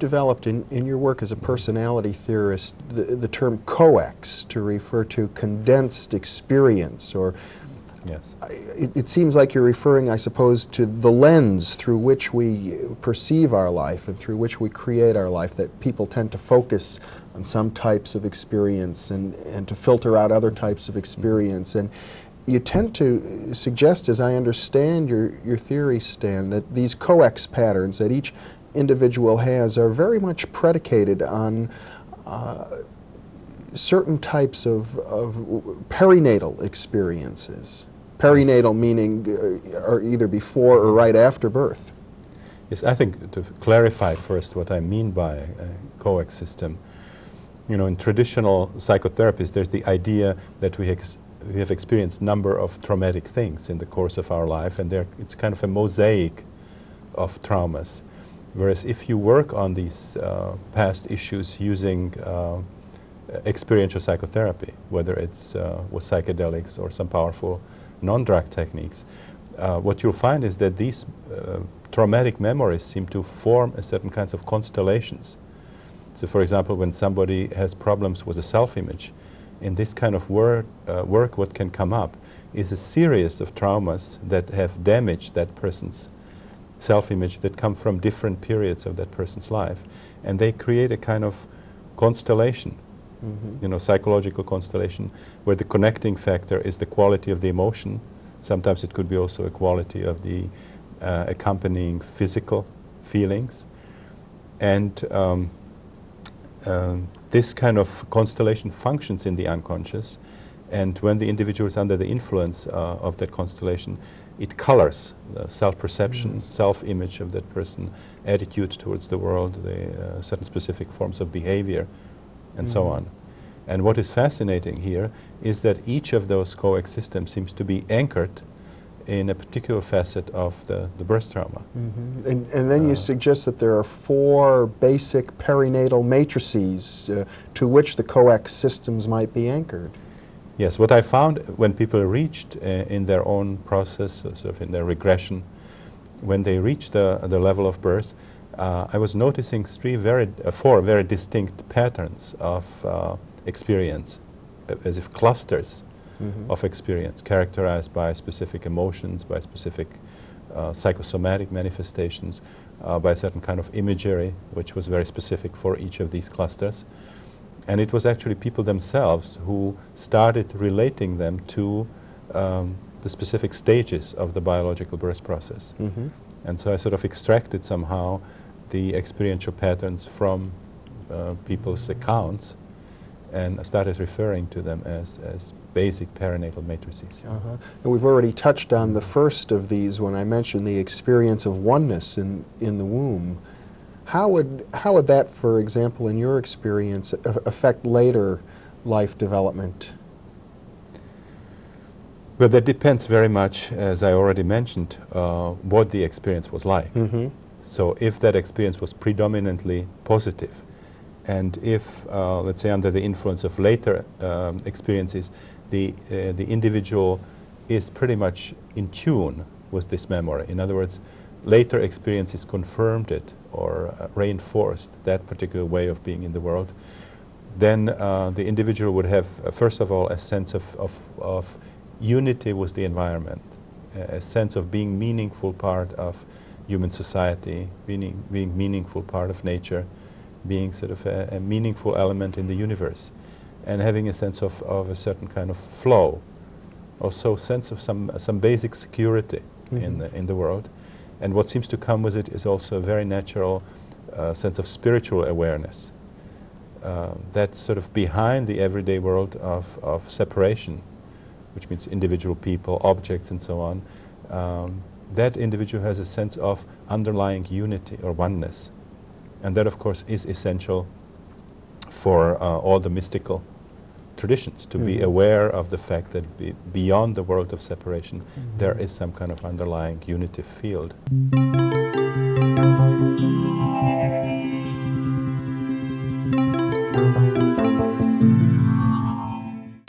developed in your work as a personality theorist the term COEX to refer to condensed experience, or yes. it seems like you're referring, I suppose, to the lens through which we perceive our life and through which we create our life, that people tend to focus on some types of experience and to filter out other types of experience. And you tend to suggest, as I understand your theory, Stan, that these COEX patterns that each individual has are very much predicated on certain types of perinatal experiences. Perinatal meaning are either before or right after birth. Yes, I think to clarify first what I mean by a COEX system, you know, in traditional psychotherapies, there's the idea that we have experienced a number of traumatic things in the course of our life, and it's kind of a mosaic of traumas. Whereas if you work on these past issues using experiential psychotherapy, whether it's with psychedelics or some powerful non-drug techniques, what you'll find is that these traumatic memories seem to form a certain kinds of constellations. So for example, when somebody has problems with a self-image, in this kind of work what can come up is a series of traumas that have damaged that person's self-image that come from different periods of that person's life. And they create a kind of constellation, you know, psychological constellation, where the connecting factor is the quality of the emotion. Sometimes it could be also a quality of the accompanying physical feelings. And this kind of constellation functions in the unconscious, and when the individual is under the influence of that constellation, it colors the self-perception, self-image of that person, attitude towards the world, the certain specific forms of behavior, and so on. And what is fascinating here is that each of those COEX systems seems to be anchored in a particular facet of the birth trauma. And then you suggest that there are 4 basic perinatal matrices to which the COEX systems might be anchored. Yes, what I found when people reached in their own process, sort of in their regression, when they reached the level of birth, I was noticing 4 very distinct patterns of experience, as if clusters of experience, characterized by specific emotions, by specific psychosomatic manifestations, by a certain kind of imagery, which was very specific for each of these clusters. And it was actually people themselves who started relating them to the specific stages of the biological birth process. And so I sort of extracted somehow the experiential patterns from people's accounts and started referring to them as basic perinatal matrices. And we've already touched on the first of these when I mentioned the experience of oneness in the womb. How would that, for example, in your experience, affect later life development? Well, that depends very much, as I already mentioned, what the experience was like. So if that experience was predominantly positive, and if, let's say, under the influence of later experiences, the individual is pretty much in tune with this memory. In other words, later experiences confirmed it or reinforced that particular way of being in the world, then the individual would have, first of all, a sense of unity with the environment, a sense of being meaningful part of human society, being meaningful part of nature, being sort of a meaningful element in the universe, and having a sense of a certain kind of flow, also sense of some basic security in the world. And what seems to come with it is also a very natural sense of spiritual awareness. That's sort of behind the everyday world of separation, which means individual people, objects, and so on. That individual has a sense of underlying unity or oneness. And that, of course, is essential for all the mystical traditions, to be aware of the fact that beyond the world of separation, there is some kind of underlying unitive field.